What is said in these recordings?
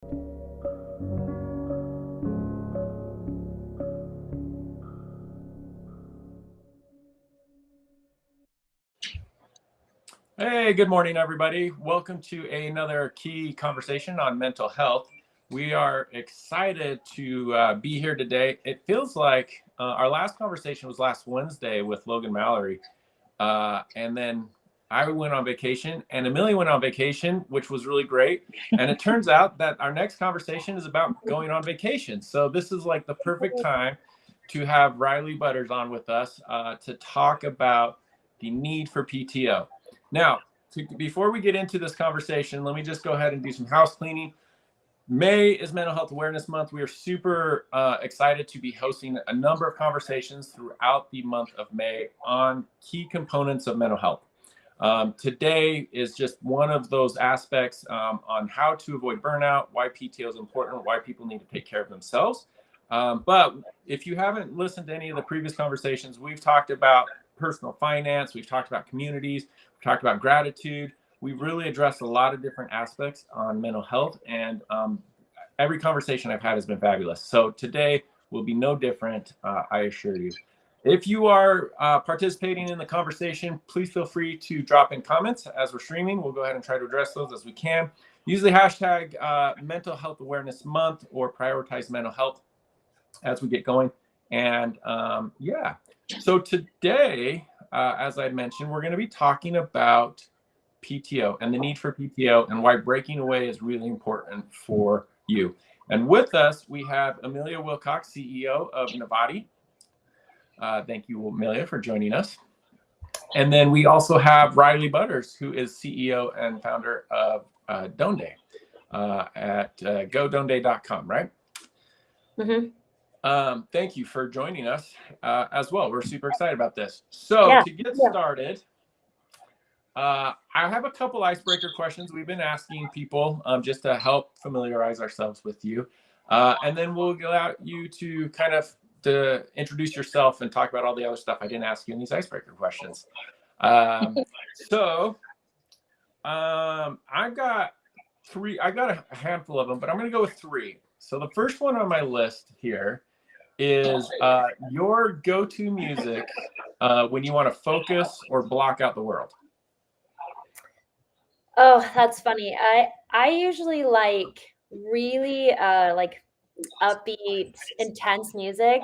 Hey, good morning, everybody. Welcome to another key conversation on mental health. We are excited to be here today. It feels like our last conversation was last Wednesday with Logan Mallory. And then I went on vacation and Amelia went on vacation, which was really great. And it turns out that our next conversation is about going on vacation. So this is like the perfect time to have Rilee Buttars on with us to talk about the need for PTO. Now, before we get into this conversation, let me just go ahead and do some house cleaning. May is Mental Health Awareness Month. We are super excited to be hosting a number of conversations throughout the month of May on key components of mental health. Today is just one of those aspects on how to avoid burnout, why PTO is important, why people need to take care of themselves. But if you haven't listened to any of the previous conversations, we've talked about personal finance, we've talked about communities, we've talked about gratitude. We've really addressed a lot of different aspects on mental health, and every conversation I've had has been fabulous. So today will be no different, I assure you. If you are participating in the conversation, please feel free to drop in comments as we're streaming. We'll go ahead and try to address those as we can. Use the hashtag Mental Health Awareness Month or prioritize mental health as we get going. And yeah, so today, as I mentioned, we're going to be talking about PTO and the need for PTO and why breaking away is really important for you. And with us, we have Amelia Wilcox, CEO of Nivati. Thank you, Amelia, for joining us. And then we also have Rilee Buttars, who is CEO and founder of Dónde at godonde.com, right? Mm-hmm. Thank you for joining us as well. We're super excited about this. So to get started, I have a couple icebreaker questions we've been asking people just to help familiarize ourselves with you. And then we'll allow you to kind of to introduce yourself and talk about all the other stuff I didn't ask you in these icebreaker questions. I've got a handful of them, but I'm going to go with three. So the first one on my list here is your go-to music when you want to focus or block out the world. Oh, that's funny. I usually like really like upbeat, intense music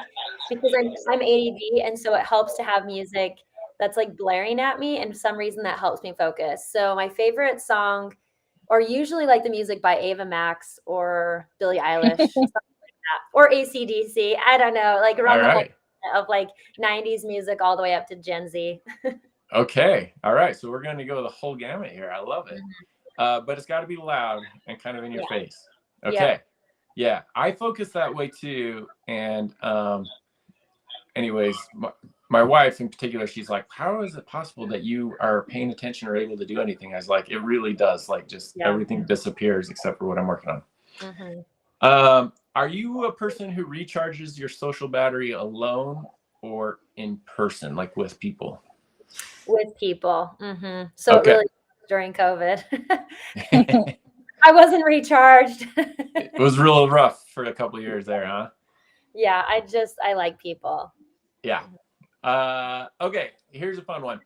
because I'm ADD, and so it helps to have music that's like blaring at me, and for some reason that helps me focus. So my favorite song, or usually like the music by Ava Max or Billie Eilish, something like that, or AC/DC. I don't know, like around the whole of like 90s music all the way up to Gen Z. Okay. All right. So we're going to go the whole gamut here. I love it. But it's got to be loud and kind of in your face. Okay. Yeah. I focus that way too. And anyways, my wife in particular, she's like, how is it possible that you are paying attention or able to do anything? I was like, it really does. Like just everything disappears except for what I'm working on. Mm-hmm. Are you a person who recharges your social battery alone or in person, like with people? With people. Mm-hmm. So it really during COVID. I wasn't recharged. It was real rough for a couple of years there, huh? Yeah, I like people. Yeah. Okay, here's a fun one.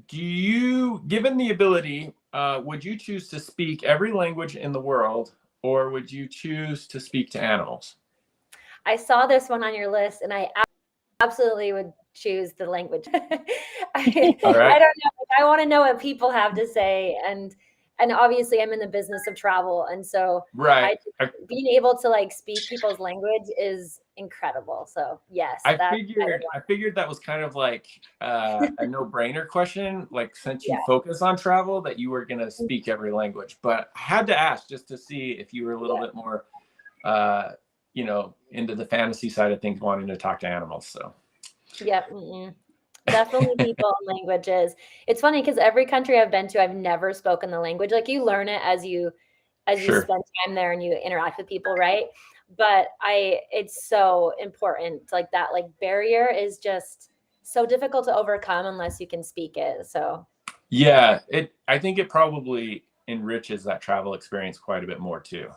Given the ability, would you choose to speak every language in the world, or would you choose to speak to animals? I saw this one on your list, and I absolutely would choose the language. I don't know. I want to know what people have to say, and obviously I'm in the business of travel, and so being able to like speak people's language is incredible. So yes, I figured that was kind of like a no-brainer question. Like since you focus on travel, that you were going to speak every language, but I had to ask just to see if you were a little bit more, into the fantasy side of things, wanting to talk to animals. So. Yep. Definitely people and languages. It's funny because every country I've been to, I've never spoken the language. Like you learn it as you spend time there and you interact with people, right? But it's so important. Like that, like barrier is just so difficult to overcome unless you can speak it. So yeah, I think it probably enriches that travel experience quite a bit more too.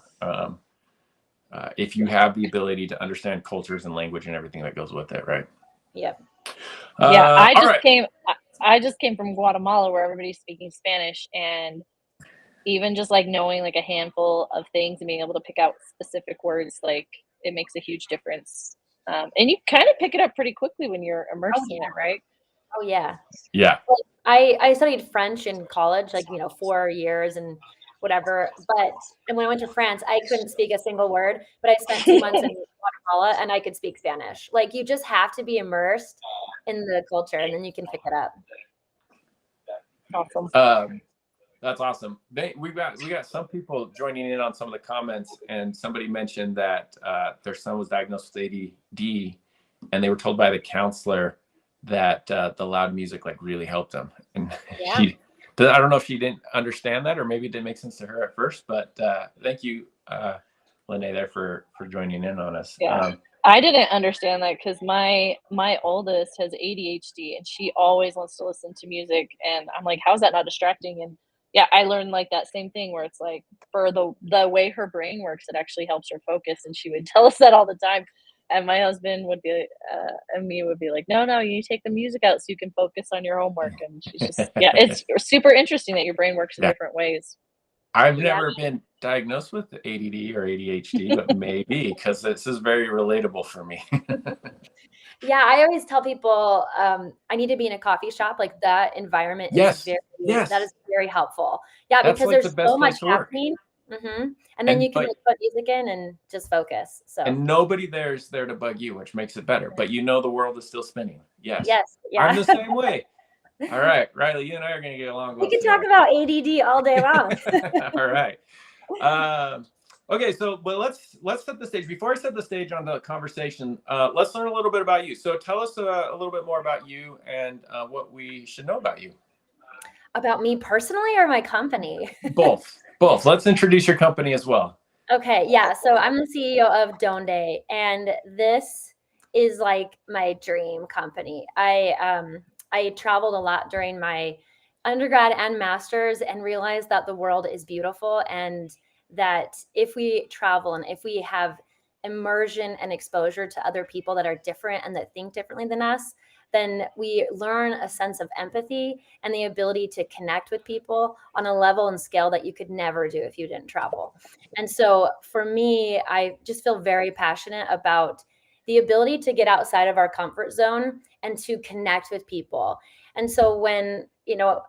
If you have the ability to understand cultures and language and everything that goes with it, right? Yep. Yeah, I all just right. came. I just came from Guatemala, where everybody's speaking Spanish, and even just like knowing like a handful of things and being able to pick out specific words, like it makes a huge difference. And you kind of pick it up pretty quickly when you're immersed in it, right? Oh yeah. Yeah. I studied French in college, like, 4 years and whatever. And when I went to France, I couldn't speak a single word, but I spent 2 months in Guatemala and I could speak Spanish. Like, you just have to be immersed in the culture and then you can pick it up. Awesome. That's awesome. We got some people joining in on some of the comments, and somebody mentioned that their son was diagnosed with ADD, and they were told by the counselor that the loud music like really helped them. And Yeah. I don't know if she didn't understand that, or maybe it didn't make sense to her at first. But thank you, Lene, there for joining in on us. Yeah. I didn't understand that because my oldest has ADHD and she always wants to listen to music, and I'm like, how's that not distracting? And yeah, I learned like that same thing where it's like for the way her brain works, it actually helps her focus, and she would tell us that all the time. And my husband would be and me would be like, no, you take the music out so you can focus on your homework. And she's just it's super interesting that your brain works in different ways. I've never been diagnosed with ADD or ADHD, but maybe because this is very relatable for me. Yeah, I always tell people I need to be in a coffee shop. Like, that environment is that is very helpful. Yeah, That's because like there's the best so much place to work. happening. And then you can like put music in and just focus. So and nobody there's there to bug you, which makes it better. But the world is still spinning. Yes. Yes. Yeah. I'm the same way. All right, Rilee, you and I are going to get along well. We can talk about ADD all day long. All right. Okay, so let's set the stage. Before I set the stage on the conversation, let's learn a little bit about you. So tell us a little bit more about you and what we should know about you. About me personally or my company? Both. Let's introduce your company as well. Okay, yeah. So I'm the CEO of Donde, and this is like my dream company. I traveled a lot during my undergrad and master's and realized that the world is beautiful, and that if we travel and if we have immersion and exposure to other people that are different and that think differently than us, then we learn a sense of empathy and the ability to connect with people on a level and scale that you could never do if you didn't travel. And so for me, I just feel very passionate about the ability to get outside of our comfort zone and to connect with people. And so when,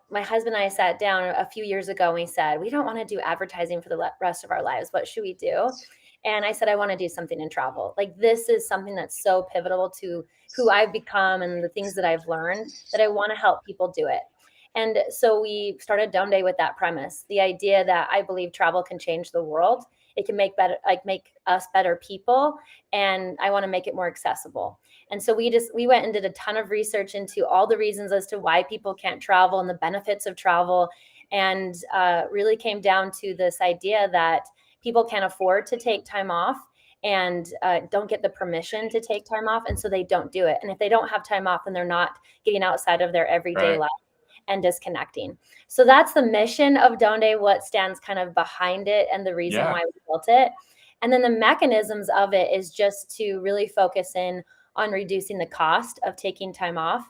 my husband and I sat down a few years ago and we said, we don't want to do advertising for the rest of our lives. What should we do? And I said, I want to do something in travel. Like, this is something that's so pivotal to who I've become and the things that I've learned, that I want to help people do it. And so we started Donde with that premise, the idea that I believe travel can change the world. It can make us better people. And I want to make it more accessible. And so we went and did a ton of research into all the reasons as to why people can't travel and the benefits of travel. And really came down to this idea that people can't afford to take time off and don't get the permission to take time off. And so they don't do it. And if they don't have time off, then they're not getting outside of their everyday life and disconnecting. So that's the mission of Donde, what stands kind of behind it and the reason why we built it. And then the mechanisms of it is just to really focus in on reducing the cost of taking time off,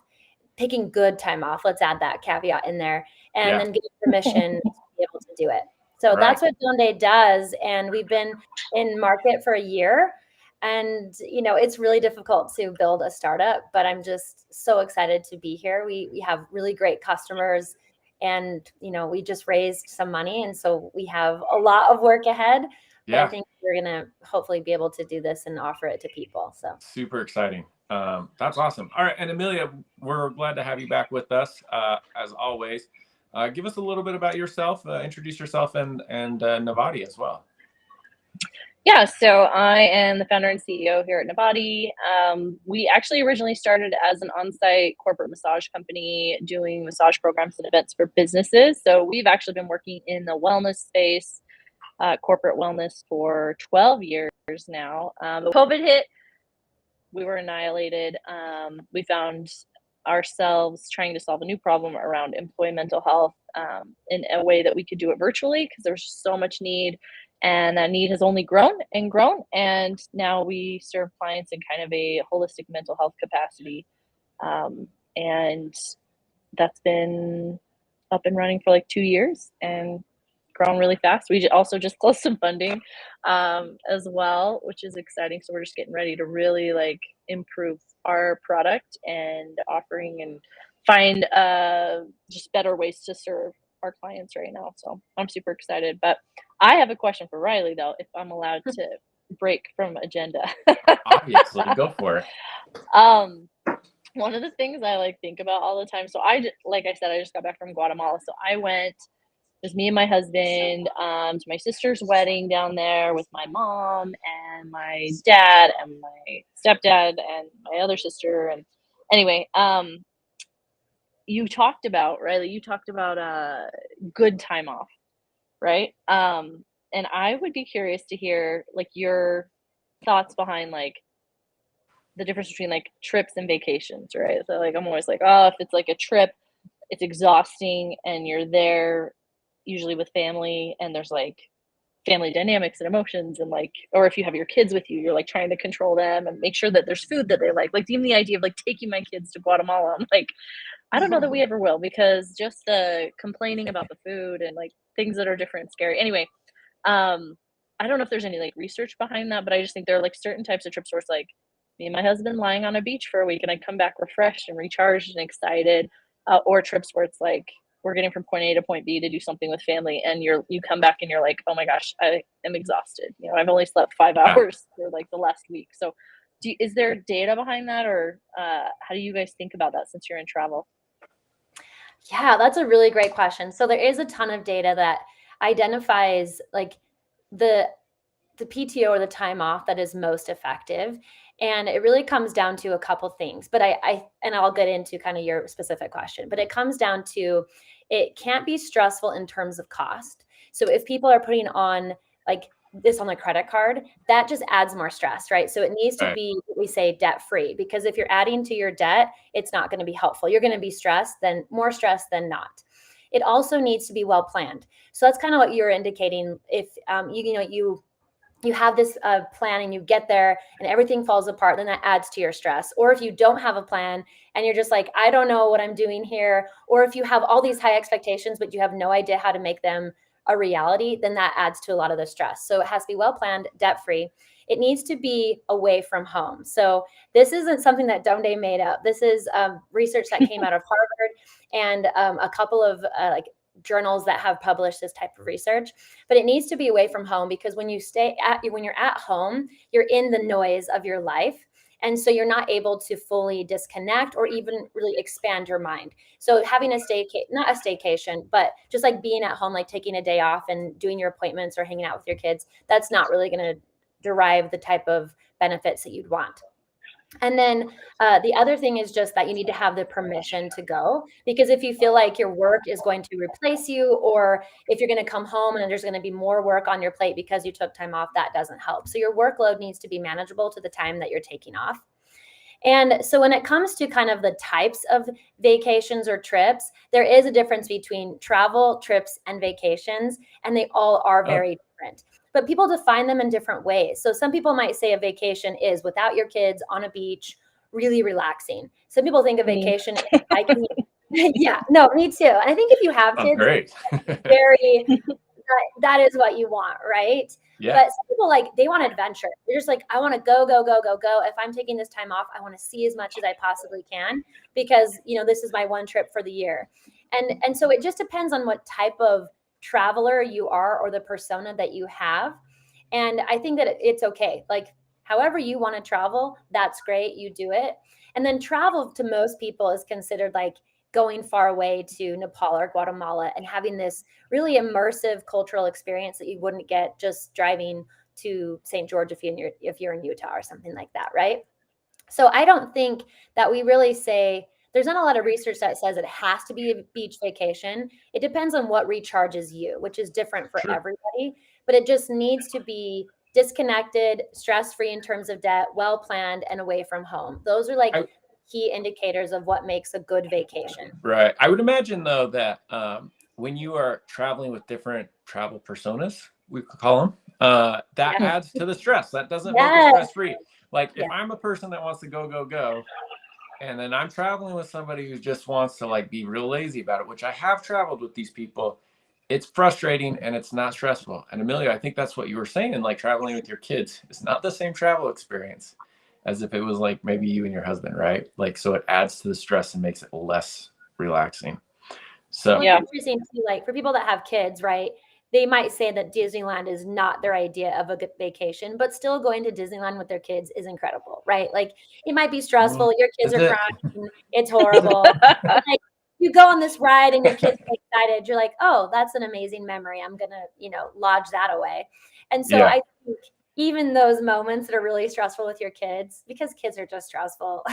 taking good time off. Let's add that caveat in there, and then getting permission to be able to do it. So that's what Donde does. And we've been in market for a year. And, it's really difficult to build a startup, but I'm just so excited to be here. We have really great customers, and, we just raised some money. And so we have a lot of work ahead, but I think we're going to hopefully be able to do this and offer it to people. So super exciting. That's awesome. All right. And Amelia, we're glad to have you back with us as always. Give us a little bit about yourself, introduce yourself and Nivati as well. Yeah, so I am the founder and CEO here at Nivati. We actually originally started as an on-site corporate massage company doing massage programs and events for businesses. So we've actually been working in the wellness space, corporate wellness, for 12 years now. COVID hit, we were annihilated. We found ourselves trying to solve a new problem around employee mental health in a way that we could do it virtually because there's just so much need. And that need has only grown and grown. And now we serve clients in kind of a holistic mental health capacity. And that's been up and running for like 2 years and grown really fast. We also just closed some funding as well, which is exciting. So we're just getting ready to really like improve our product and offering and find just better ways to serve our clients right now. So I'm super excited. But I have a question for Rilee though, if I'm allowed to break from agenda. Obviously, go for it. One of the things I like think about all the time. So like I said, I just got back from Guatemala. So I went, just me and my husband, to my sister's wedding down there with my mom and my dad and my stepdad and my other sister. And anyway, you talked about, Rilee, you talked about good time off, right? And I would be curious to hear like your thoughts behind like the difference between like trips and vacations, right? So like I'm always like, oh, if it's like a trip, it's exhausting and you're there usually with family and there's like family dynamics and emotions and like, or if you have your kids with you, you're like trying to control them and make sure that there's food that they like even the idea of like taking my kids to Guatemala, I'm like, I don't know that we ever will because just the complaining about the food and like things that are different and scary. Anyway, I don't know if there's any like research behind that, but I just think there are like certain types of trips where it's like me and my husband lying on a beach for a week and I come back refreshed and recharged and excited, or trips where it's like we're getting from point A to point B to do something with family and you come back and you're like, oh my gosh, I am exhausted. You know, I've only slept 5 hours for like the last week. So is there data behind that or how do you guys think about that since you're in travel? Yeah, that's a really great question. So there is a ton of data that identifies like the PTO or the time off that is most effective. And it really comes down to a couple things, but and I'll get into kind of your specific question, but it comes down to, it can't be stressful in terms of cost. So if people are putting on like this on the credit card, that just adds more stress, right? So it needs to be, we say, debt-free, because if you're adding to your debt, it's not going to be helpful. You're going to be stressed, then more stressed than not. It also needs to be well planned. So that's kind of what you're indicating. If you have this plan and you get there and everything falls apart, then that adds to your stress. Or if you don't have a plan and you're just like, I don't know what I'm doing here. Or if you have all these high expectations, but you have no idea how to make them a reality, then that adds to a lot of the stress. So it has to be well planned, debt-free. It needs to be away from home. So this isn't something that Donde made up. This is research that came out of Harvard and a couple of journals that have published this type of research. But it needs to be away from home, because when you're at home, you're in the noise of your life. And so you're not able to fully disconnect or even really expand your mind. So having not a staycation, but just like being at home, like taking a day off and doing your appointments or hanging out with your kids, that's not really going to derive the type of benefits that you'd want. And then the other thing is just that you need to have the permission to go, because if you feel like your work is going to replace you, or if you're going to come home and there's going to be more work on your plate because you took time off, that doesn't help. So your workload needs to be manageable to the time that you're taking off. And so when it comes to kind of the types of vacations or trips, there is a difference between travel, trips, and vacations, and they all are very different. But people define them in different ways. So some people might say a vacation is without your kids on a beach, really relaxing. Some people think a vacation is hiking. Yeah, no, me too. And I think if you have kids, great. that is what you want, right? Yeah. But some people they want adventure. They're just like, I want to go. If I'm taking this time off, I want to see as much as I possibly can, because this is my one trip for the year. And so it just depends on what type of traveler you are or the persona that you have. And I think that it's okay. Like however you want to travel, that's great. You do it. And then travel to most people is considered like going far away to Nepal or Guatemala and having this really immersive cultural experience that you wouldn't get just driving to St. George if you're in Utah or something like that, right? So I don't think that we really say, there's not a lot of research that says it has to be a beach vacation. It depends on what recharges you, which is different for everybody, but it just needs to be disconnected, stress-free in terms of debt, well-planned, and away from home. Those are key indicators of what makes a good vacation. Right. I would imagine though that when you are traveling with different travel personas, we could call them, that adds to the stress. That doesn't make it stress free. Like if I'm a person that wants to go, and then I'm traveling with somebody who just wants to like be real lazy about it, which I have traveled with these people. It's frustrating and it's not stressful. And Amelia, I think that's what you were saying. Like traveling with your kids, it's not the same travel experience as if it was like maybe you and your husband, right? Like, so it adds to the stress and makes it less relaxing. So well, it's interesting too, like for people that have kids, right? They might say that Disneyland is not their idea of a good vacation, but still going to Disneyland with their kids is incredible, right? Like it might be stressful. Your kids are crying. It's horrible. Like, you go on this ride and your kids are excited. You're like, oh, that's an amazing memory. I'm going to, lodge that away. And so I think even those moments that are really stressful with your kids, because kids are just stressful.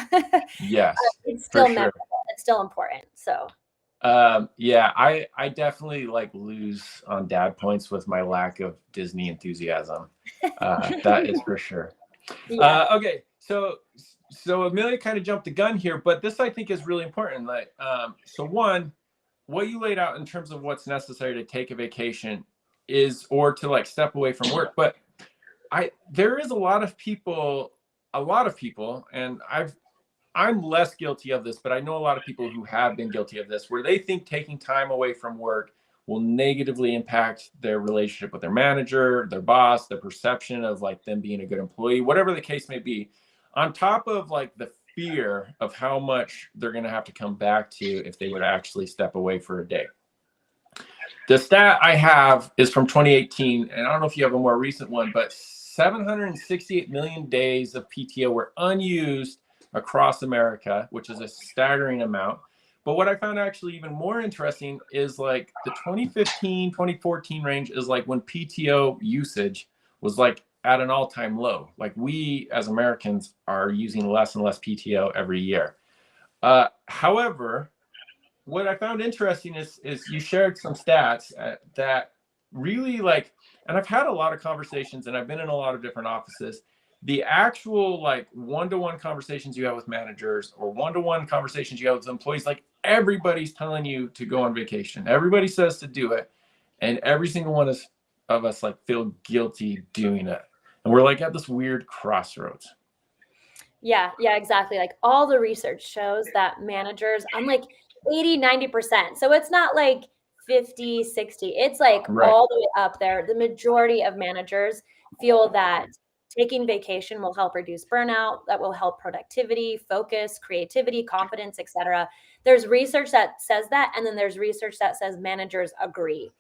Yes, it's still memorable. It's still important. So. I definitely like lose on dad points with my lack of Disney enthusiasm. That is for sure. Okay. So Amelia kind of jumped the gun here, but this I think is really important. Like, so one, what you laid out in terms of what's necessary to take a vacation or to like step away from work. But there is a lot of people, and I'm less guilty of this, but I know a lot of people who have been guilty of this, where they think taking time away from work will negatively impact their relationship with their manager, their boss, their perception of like them being a good employee, whatever the case may be, on top of like the fear of how much they're going to have to come back to if they would actually step away for a day. The stat I have is from 2018, and I don't know if you have a more recent one, but 768 million days of PTO were unused across America, which is a staggering amount. But what I found actually even more interesting is like the 2015, 2014 range is like when PTO usage was like at an all-time low. Like we as Americans are using less and less PTO every year. However, what I found interesting is you shared some stats that really like, and I've had a lot of conversations and I've been in a lot of different offices. The actual like one-to-one conversations you have with managers or one-to-one conversations you have with employees, like everybody's telling you to go on vacation. Everybody says to do it. And every single one of us like feel guilty doing it. And we're like at this weird crossroads. Yeah, exactly. Like all the research shows that managers, I'm like 80-90%. So it's not like 50-60. It's like all the way up there. The majority of managers feel that taking vacation will help reduce burnout, that will help productivity, focus, creativity, confidence, etc. There's research that says that, and then there's research that says managers agree.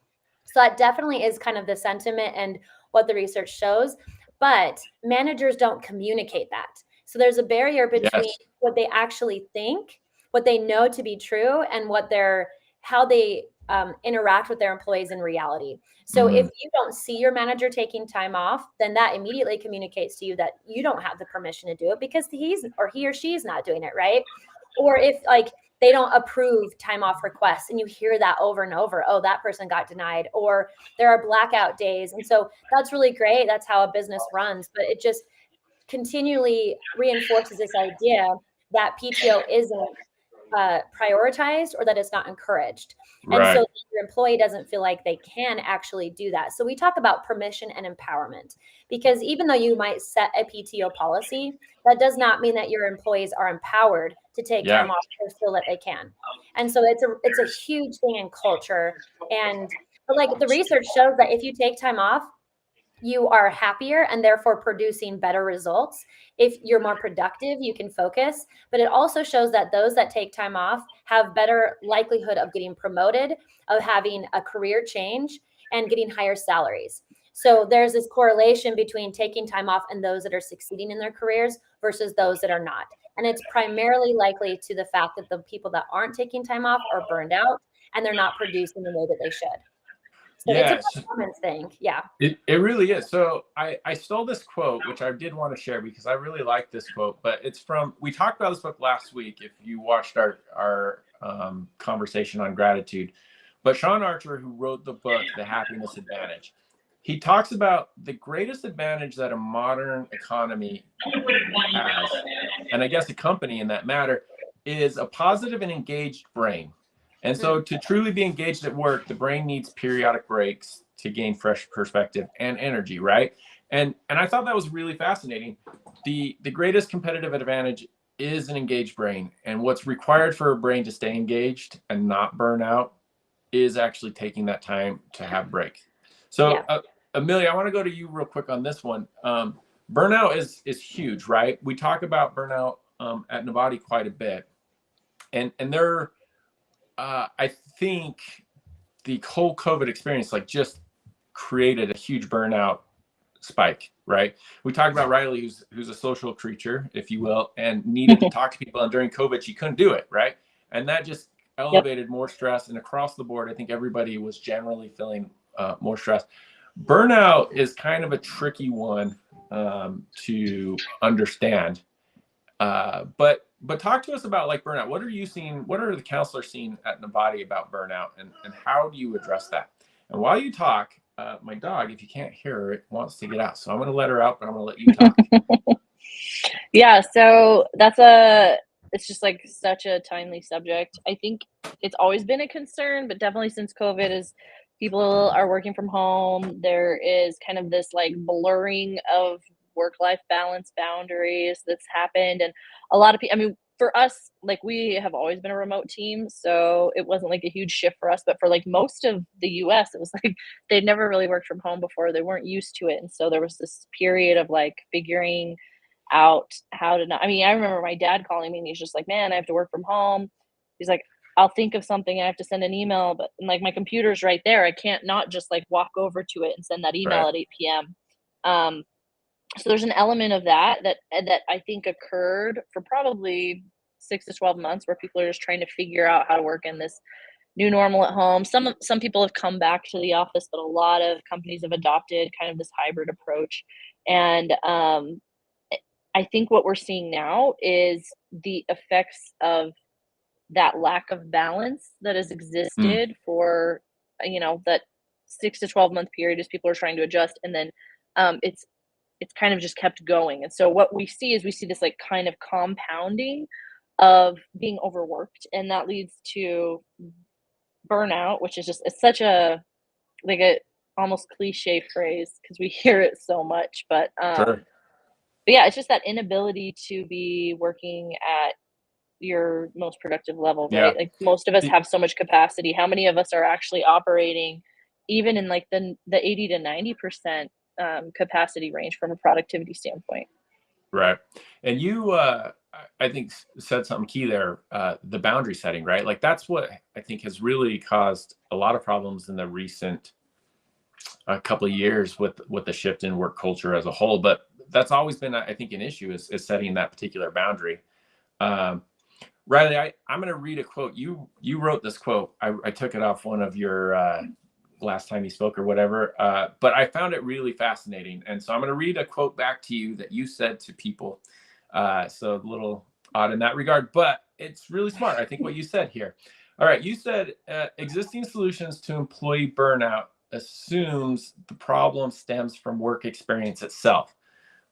So that definitely is kind of the sentiment and what the research shows, but managers don't communicate that. So there's a barrier between what they actually think, what they know to be true, and how they interact with their employees in reality. So if you don't see your manager taking time off, then that immediately communicates to you that you don't have the permission to do it because he or she is not doing it, right? Or if like they don't approve time off requests and you hear that over and over, oh, that person got denied, or there are blackout days. And so that's really great. That's how a business runs, but it just continually reinforces this idea that PTO isn't prioritized or that it's not encouraged. And so your employee doesn't feel like they can actually do that. So we talk about permission and empowerment, because even though you might set a PTO policy, that does not mean that your employees are empowered to take time off or feel that they can. And so it's a huge thing in culture. But like the research shows that if you take time off, you are happier and therefore producing better results. If you're more productive, you can focus. But it also shows that those that take time off have better likelihood of getting promoted, of having a career change, and getting higher salaries. So there's this correlation between taking time off and those that are succeeding in their careers versus those that are not. And it's primarily likely to the fact that the people that aren't taking time off are burned out and they're not producing the way that they should. So it's a performance thing. Yeah. It really is. So I stole this quote, which I did want to share because I really like this quote, but we talked about this book last week if you watched our conversation on gratitude. But Sean Archer, who wrote the book, The Happiness Advantage, he talks about the greatest advantage that a modern economy has, and I guess a company in that matter, is a positive and engaged brain. And so to truly be engaged at work, the brain needs periodic breaks to gain fresh perspective and energy, right? And I thought that was really fascinating. The greatest competitive advantage is an engaged brain. And what's required for a brain to stay engaged and not burn out is actually taking that time to have breaks. So Amelia, I want to go to you real quick on this one. Burnout is huge, right? We talk about burnout at Nivati quite a bit, and there, I think the whole COVID experience like just created a huge burnout spike, right? We talked about Rilee, who's a social creature, if you will, and needed to talk to people, and during COVID she couldn't do it, right? And that just elevated more stress, and across the board, I think everybody was generally feeling more stress. Burnout is kind of a tricky one to understand. But talk to us about like burnout. What are you seeing? What are the counselors seeing at Nivati about burnout, and how do you address that? And while you talk, my dog, if you can't hear her, it wants to get out. So I'm going to let her out, but I'm going to let you talk. Yeah, so it's just like such a timely subject. I think it's always been a concern, but definitely since COVID, as people are working from home, there is kind of this like blurring of work-life balance boundaries that's happened. And a lot of people, I mean, for us, like we have always been a remote team, so it wasn't like a huge shift for us, but for like most of the US, it was like they'd never really worked from home before. They weren't used to it. And so there was this period of like figuring out how to not. I mean, I remember my dad calling me and he's just like, man, I have to work from home. He's like, I'll think of something, I have to send an email, but like my computer's right there. I can't not just like walk over to it and send that email at 8 p.m. So there's an element of that I think occurred for probably 6 to 12 months, where people are just trying to figure out how to work in this new normal at home. Some people have come back to the office, but a lot of companies have adopted kind of this hybrid approach. And I think what we're seeing now is the effects of that lack of balance that has existed for, that 6 to 12 month period as people are trying to adjust. And then it's kind of just kept going. And so what we see this like kind of compounding of being overworked, and that leads to burnout, which is just, it's such a like a almost cliche phrase because we hear it so much, but yeah, it's just that inability to be working at your most productive level, right? Like most of us have so much capacity. How many of us are actually operating even in like the 80 to 90% capacity range from a productivity standpoint? Right. And you, I think, said something key there, the boundary setting, right? Like that's what I think has really caused a lot of problems in the recent couple of years with the shift in work culture as a whole. But that's always been, I think, an issue is setting that particular boundary. Rilee, I'm going to read a quote. You wrote this quote. I took it off one of your last time you spoke or whatever, but I found it really fascinating. And so I'm going to read a quote back to you that you said to people. So a little odd in that regard, but it's really smart. I think what you said here. All right. You said existing solutions to employee burnout assumes the problem stems from work experience itself,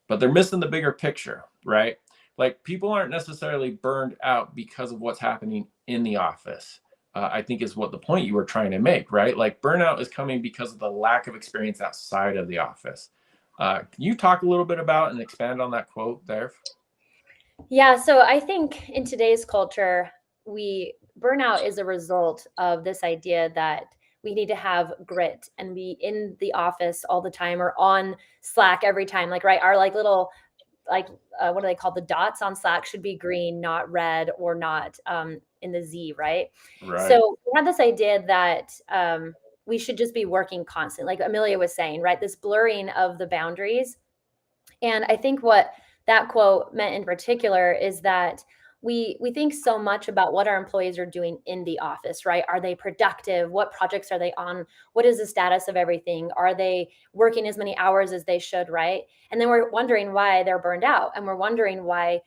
but they're missing the bigger picture, right? Like people aren't necessarily burned out because of what's happening in the office. I think is what the point you were trying to make, right? Like burnout is coming because of the lack of experience outside of the office. Can you talk a little bit about and expand on that quote there? Yeah, so I think in today's culture, burnout is a result of this idea that we need to have grit and be in the office all the time or on Slack every time. Like, right, our like little what do they call the dots on Slack should be green, not red, or not in the Z, right? So we have this idea that we should just be working constantly, like Amelia was saying, right? This blurring of the boundaries. And I think what that quote meant in particular is that we think so much about what our employees are doing in the office, right? Are they productive? What projects are they on? What is the status of everything? Are they working as many hours as they should, right? And then we're wondering why they're burned out, and we're wondering why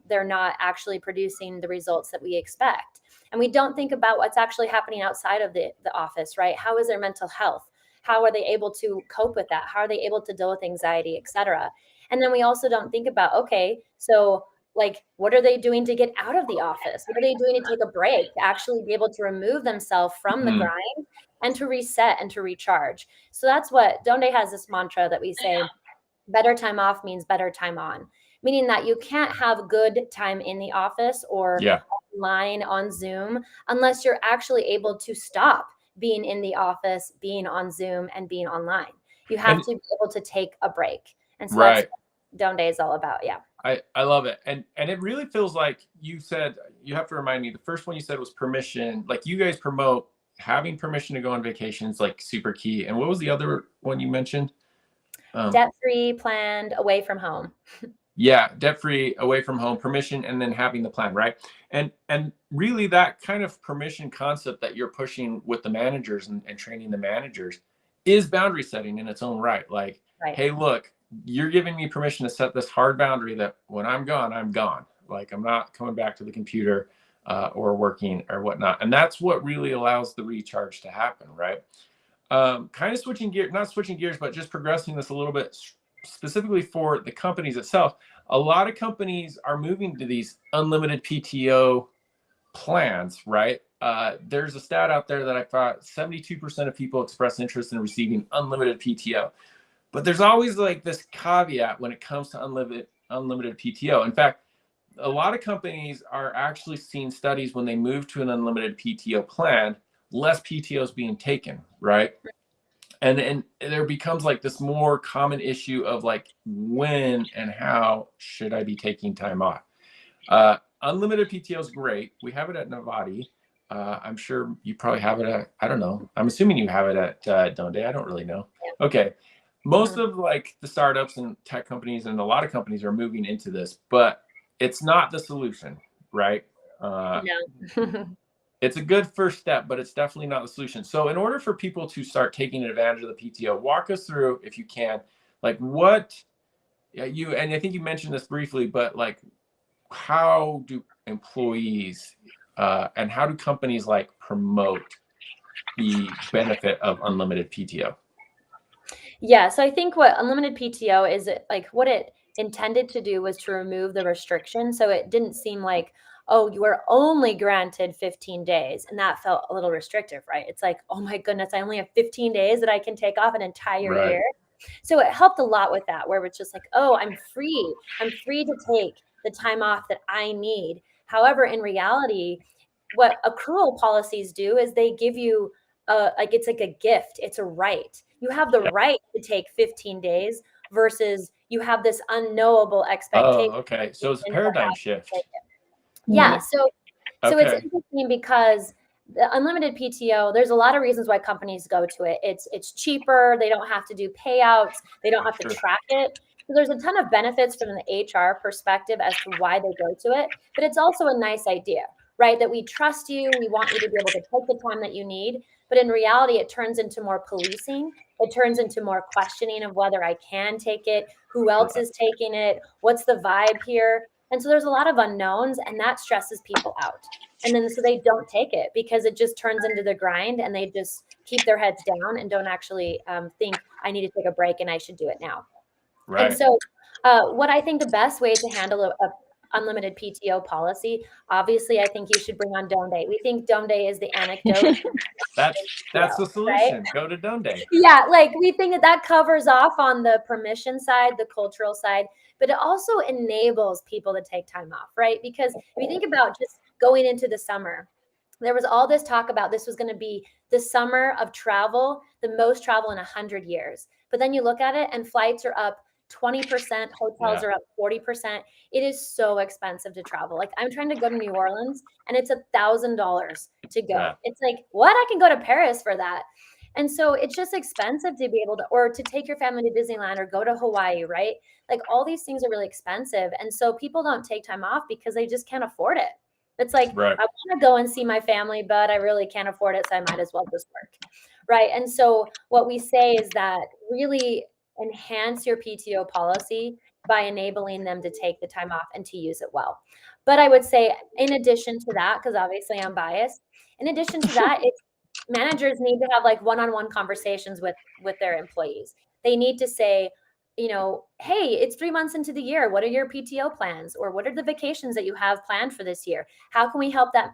they're not actually producing the results that we expect. And we don't think about what's actually happening outside of the office, right? How is their mental health? How are they able to cope with that? How are they able to deal with anxiety, etc.? And then we also don't think about, okay, so like, what are they doing to get out of the office? What are they doing to take a break, to actually be able to remove themselves from the grind and to reset and to recharge? So that's what Donde has, this mantra that we say, better time off means better time on, meaning that you can't have good time in the office or online on Zoom unless you're actually able to stop being in the office, being on Zoom, and being online. You have to be able to take a break. And so that's what Donde is all about. Yeah. I love it. And it really feels like you said, you have to remind me, the first one you said was permission. Like, you guys promote having permission to go on vacations, like, super key. And what was the other one you mentioned? Debt-free, planned, away from home. Yeah, debt-free, away from home, permission, and then having the plan, right? And really, that kind of permission concept that you're pushing with the managers and training the managers is boundary setting in its own right. Like, hey, look, you're giving me permission to set this hard boundary that when I'm gone, I'm gone. Like, I'm not coming back to the computer or working or whatnot. And that's what really allows the recharge to happen, right? Kind of switching gears, not switching gears, but just progressing this a little bit specifically for the companies itself. A lot of companies are moving to these unlimited PTO plans, right? There's a stat out there that I thought 72% of people express interest in receiving unlimited PTO. But there's always like this caveat when it comes to unlimited PTO. In fact, a lot of companies are actually seeing studies when they move to an unlimited PTO plan, less PTO is being taken, right? And there becomes like this more common issue of like, when and how should I be taking time off? Unlimited PTO is great. We have it at Nivati. I'm sure you probably have it at, I don't know. I'm assuming you have it at Donde. I don't really know. Okay. Most of like the startups and tech companies and a lot of companies are moving into this, but it's not the solution, right? No. It's a good first step, but it's definitely not the solution. So in order for people to start taking advantage of the PTO, walk us through, if you can, like what you, and I think you mentioned this briefly, but like, how do employees and how do companies like promote the benefit of unlimited PTO? Yeah, so I think what unlimited PTO is, like, what it intended to do was to remove the restriction. So it didn't seem like, oh, you are only granted 15 days. And that felt a little restrictive, right? It's like, oh my goodness, I only have 15 days that I can take off an entire year. So it helped a lot with that, where it's just like, oh, I'm free. I'm free to take the time off that I need. However, in reality, what accrual policies do is they give you like, it's like a gift. It's a right. You have the right to take 15 days versus you have this unknowable expectation. Oh, okay. So it's a paradigm shift. Yeah. So it's interesting because the unlimited PTO, there's a lot of reasons why companies go to it. It's cheaper. They don't have to do payouts. They don't have to track it. So there's a ton of benefits from the HR perspective as to why they go to it. But it's also a nice idea, right? That we trust you. We want you to be able to take the time that you need. But in reality, it turns into more policing. It turns into more questioning of whether I can take it, who else is taking it, what's the vibe here. And so there's a lot of unknowns, and that stresses people out. And then so they don't take it because it just turns into the grind, and they just keep their heads down and don't actually think I need to take a break and I should do it now. Right. And so what I think the best way to handle a unlimited PTO policy, obviously, I think you should bring on Donde. We think Donde is the anecdote. That's the solution. Right? Go to Donde. Yeah, like we think that covers off on the permission side, the cultural side, but it also enables people to take time off, right? Because if you think about just going into the summer, there was all this talk about this was going to be the summer of travel, the most travel in 100 years. But then you look at it and flights are up 20%, hotels are up 40%. It is so expensive to travel. Like, I'm trying to go to New Orleans and it's $1,000 to go. Yeah. It's like, what? I can go to Paris for that. And so it's just expensive to be able to, or to take your family to Disneyland or go to Hawaii, right? Like, all these things are really expensive. And so people don't take time off because they just can't afford it. It's like, I want to go and see my family, but I really can't afford it. So I might as well just work. Right. And so what we say is that really enhance your PTO policy by enabling them to take the time off and to use it well. But I would say, in addition to that, because obviously I'm biased, in addition to that, managers need to have like one-on-one conversations with their employees. They need to say, you know, hey, it's 3 months into the year. What are your PTO plans, or what are the vacations that you have planned for this year? How can we help that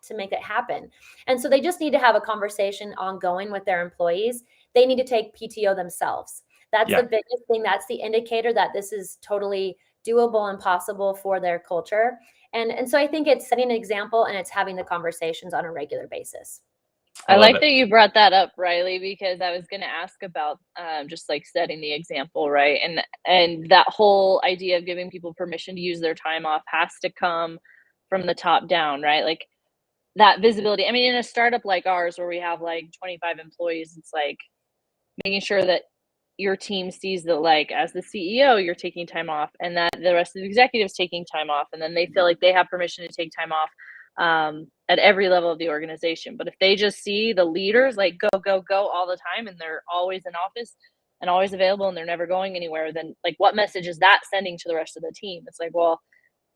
to make it happen? And so they just need to have a conversation ongoing with their employees. They need to take PTO themselves. That's the biggest thing. That's the indicator that this is totally doable and possible for their culture. And so I think it's setting an example, and it's having the conversations on a regular basis. I like that you brought that up, Rilee, because I was going to ask about just like setting the example, right? And that whole idea of giving people permission to use their time off has to come from the top down, right? Like that visibility. I mean, in a startup like ours, where we have like 25 employees, it's like making sure that your team sees that, like, as the CEO, you're taking time off, and that the rest of the executives taking time off, and then they feel like they have permission to take time off at every level of the organization. But if they just see the leaders like go all the time, and they're always in office and always available, and they're never going anywhere, then like what message is that sending to the rest of the team? It's like, well,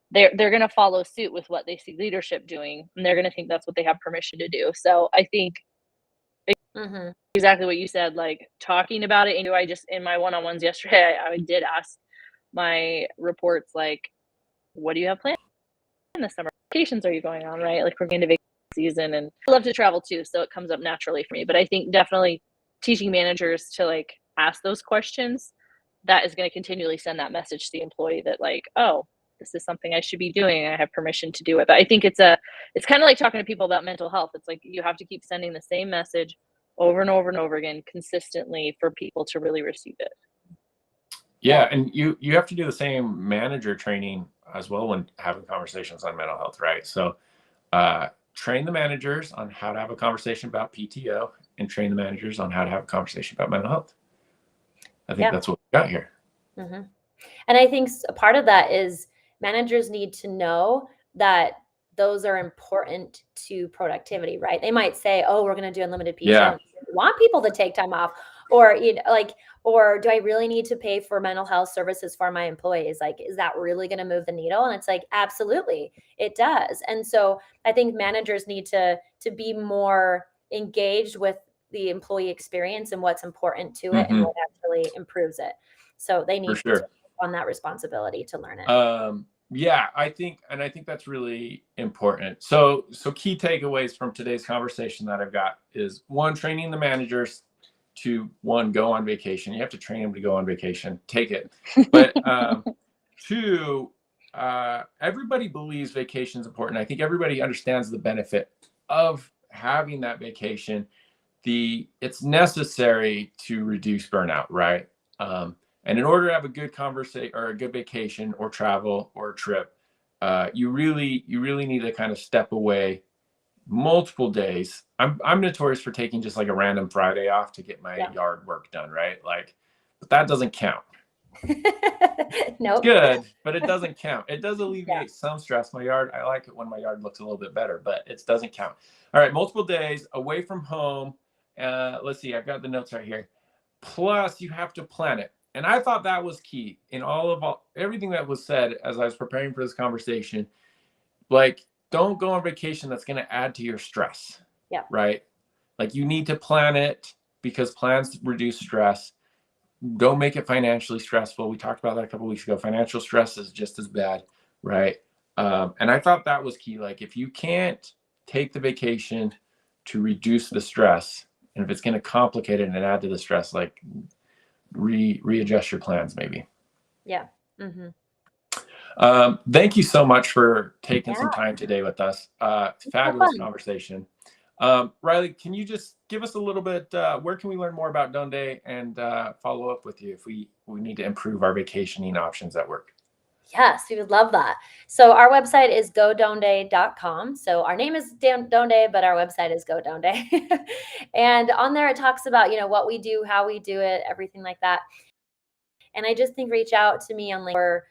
they're going to follow suit with what they see leadership doing, and they're going to think that's what they have permission to do. So I think exactly what you said, like talking about it. And I just, in my one-on-ones yesterday, I did ask my reports, like, what do you have planned this summer? Vacations are you going on, right? Like, we're going to vacation season, and I love to travel too, so it comes up naturally for me. But I think definitely teaching managers to like ask those questions, that is going to continually send that message to the employee that, like, oh, this is something I should be doing. I have permission to do it. But I think it's kind of like talking to people about mental health. It's like you have to keep sending the same message over and over and over again consistently for people to really receive it. Yeah, and you have to do the same manager training as well when having conversations on mental health, right? So train the managers on how to have a conversation about PTO, and train the managers on how to have a conversation about mental health. I think that's what we got here. And I think a part of that is managers need to know that those are important to productivity, right? They might say, oh, we're going to do unlimited PTO. Yeah. We want people to take time off, or, you know, like, or do I really need to pay for mental health services for my employees? Like, is that really going to move the needle? And it's like, absolutely, it does. And so I think managers need to be more engaged with the employee experience and what's important to it and what actually improves it. So they need to take on that responsibility to learn it. Yeah, I think that's really important. So key takeaways from today's conversation that I've got is, one, training the managers to, one, go on vacation. You have to train them to go on vacation, take it. But two, everybody believes vacation is important. I think everybody understands the benefit of having that vacation. It's necessary to reduce burnout, right? And in order to have a good conversation or a good vacation or travel or trip, you really need to kind of step away multiple days. I'm notorious for taking just like a random Friday off to get my yard work done, right? Like, but that doesn't count. Nope. It's good, but it doesn't count. It does alleviate some stress. I like it when my yard looks a little bit better, but it doesn't count. All right, multiple days away from home. Let's see, I've got the notes right here. Plus, you have to plan it. And I thought that was key in everything that was said as I was preparing for this conversation. Like, don't go on vacation that's going to add to your stress. Yeah. Right? Like, you need to plan it, because plans reduce stress. Don't make it financially stressful. We talked about that a couple of weeks ago. Financial stress is just as bad, right? And I thought that was key. Like, if you can't take the vacation to reduce the stress, and if it's going to complicate it and add to the stress, like, readjust your plans maybe. Yeah. Thank you so much for taking some time today with us. Fabulous conversation. Rilee, can you just give us a little bit, where can we learn more about Donde and follow up with you if we need to improve our vacationing options at work? Yes, we would love that. So our website is godonde.com. So our name is Donde, but our website is godonde. And on there, it talks about, you know, what we do, how we do it, everything like that. And I just think reach out to me on LinkedIn, or,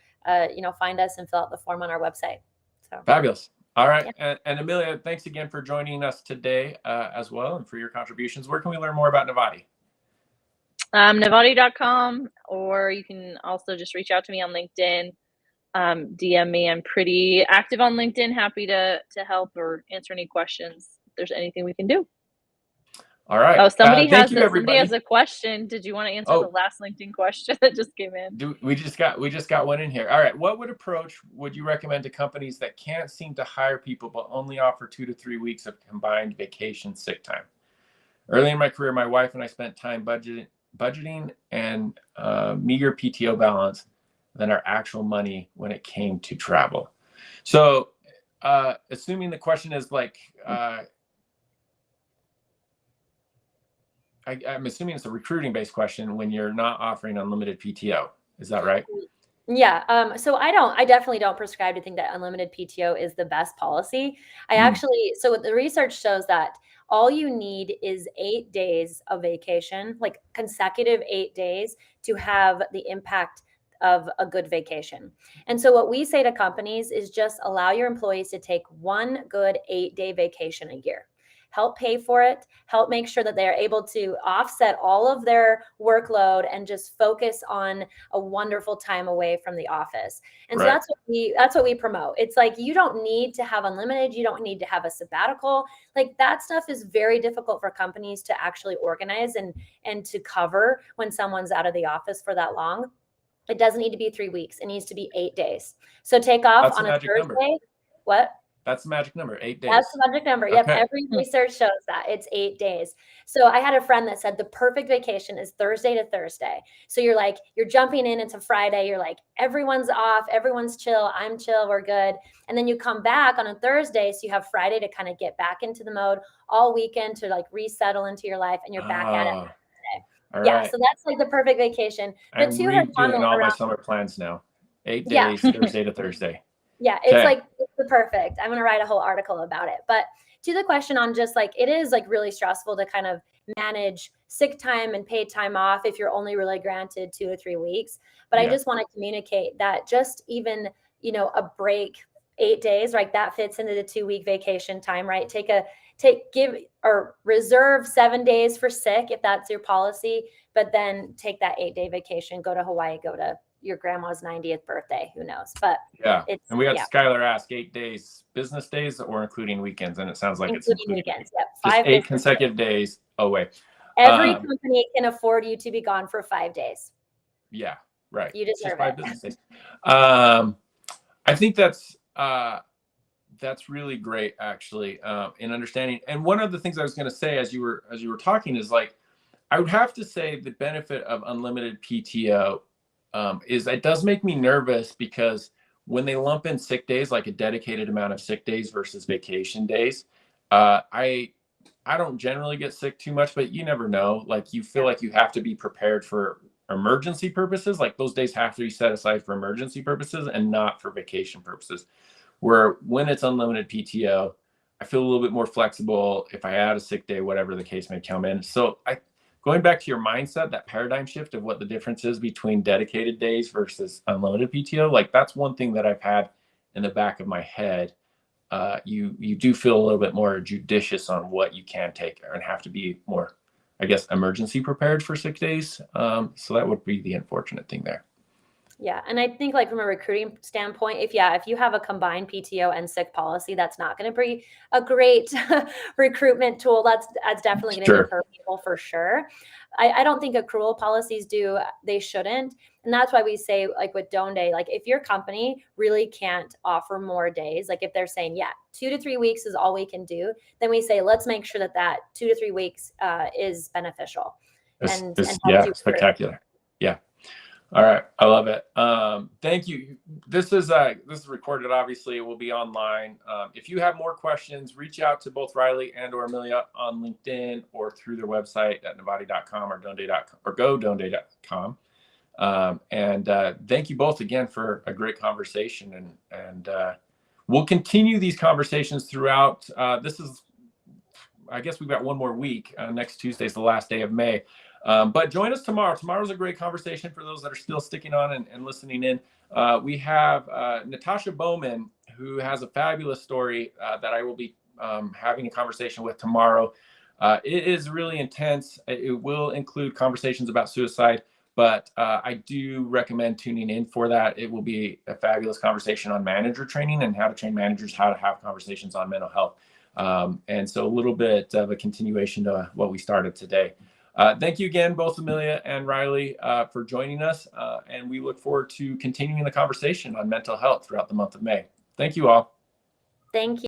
you know, find us and fill out the form on our website. So fabulous. All right. Yeah. And Amelia, thanks again for joining us today as well, and for your contributions. Where can we learn more about Nivati? Nivati.com, or you can also just reach out to me on LinkedIn. DM me. I'm pretty active on LinkedIn. Happy to help or answer any questions. there's anything we can do. All right. Oh, somebody thank you, somebody everybody. has a question. Did you want to answer the last LinkedIn question that just came in? We just got one in here. All right. What approach would you recommend to companies that can't seem to hire people but only offer 2 to 3 weeks of combined vacation sick time? Early in my career, my wife and I spent time budgeting and meager PTO balance than our actual money when it came to travel. So assuming the question is like, I'm assuming it's a recruiting based question when you're not offering unlimited PTO. Is that right? Yeah. So I definitely don't prescribe to think that unlimited PTO is the best policy. So the research shows that all you need is 8 days of vacation, like consecutive 8 days, to have the impact of a good vacation. And so what we say to companies is just allow your employees to take one good 8-day vacation a year. Help pay for it, help make sure that they are able to offset all of their workload and just focus on a wonderful time away from the office. And so that's what we promote. It's like, you don't need to have unlimited, you don't need to have a sabbatical. Like, that stuff is very difficult for companies to actually organize and to cover when someone's out of the office for that long. It doesn't need to be 3 weeks. It needs to be 8 days. So take off on a Thursday. Number. What? That's the magic number, 8 days. That's the magic number. Yep. Okay. Every research shows that it's 8 days. So I had a friend that said the perfect vacation is Thursday to Thursday. So you're jumping in, it's a Friday. You're like, everyone's off, everyone's chill. I'm chill. We're good. And then you come back on a Thursday. So you have Friday to kind of get back into the mode, all weekend to like resettle into your life, and you're back at it. Yeah. Right. So that's like the perfect vacation. I'm redoing all my summer plans now. 8 days, Thursday to Thursday. Yeah, it's like the perfect. I'm going to write a whole article about it. But to the question on just like, it is like really stressful to kind of manage sick time and paid time off if you're only really granted 2 or 3 weeks. But I just want to communicate that just even, a break 8 days, right? That fits into the 2-week vacation time, right? Reserve 7 days for sick if that's your policy, but then take that 8-day vacation, go to Hawaii, go to your grandma's 90th birthday, who knows? But and we had Skylar ask 8 days, business days or including weekends, and it sounds like it's including weekends. Yep, just 8 consecutive days away. Every company can afford you to be gone for 5 days. Yeah, right. You deserve it. Business days. I think that's really great, actually, in understanding. And one of the things I was going to say as you were talking is like, I would have to say the benefit of unlimited PTO is it does make me nervous, because when they lump in sick days, like a dedicated amount of sick days versus vacation days, I don't generally get sick too much, but you never know. Like, you feel like you have to be prepared for emergency purposes. Like, those days have to be set aside for emergency purposes and not for vacation purposes. Where when it's unlimited PTO, I feel a little bit more flexible if I add a sick day, whatever the case may come in. So going back to your mindset, that paradigm shift of what the difference is between dedicated days versus unlimited PTO, like, that's one thing that I've had in the back of my head. You do feel a little bit more judicious on what you can take and have to be more, I guess, emergency prepared for 6 days. So that would be the unfortunate thing there. Yeah. And I think, like, from a recruiting standpoint, if you have a combined PTO and sick policy, that's not going to be a great recruitment tool. That's definitely going to deter people for sure. I don't think accrual policies they shouldn't. And that's why we say, like with Donde, like, if your company really can't offer more days, like if they're saying, 2 to 3 weeks is all we can do, then we say, let's make sure that 2 to 3 weeks is beneficial. And spectacular. Yeah. All right. I love it. Thank you. This is recorded. Obviously, it will be online. If you have more questions, reach out to both Rilee and or Amelia on LinkedIn or through their website at nivati.com or donde.com or godonde.com. And thank you both again for a great conversation. And we'll continue these conversations throughout. I guess we've got one more week. Next Tuesday is the last day of May. But join us tomorrow. Tomorrow's a great conversation for those that are still sticking on and listening in. We have Natasha Bowman, who has a fabulous story that I will be having a conversation with tomorrow. It is really intense. It will include conversations about suicide, but I do recommend tuning in for that. It will be a fabulous conversation on manager training and how to train managers, how to have conversations on mental health. And so a little bit of a continuation to what we started today. Thank you again, both Amelia and Rilee, for joining us. And we look forward to continuing the conversation on mental health throughout the month of May. Thank you all. Thank you.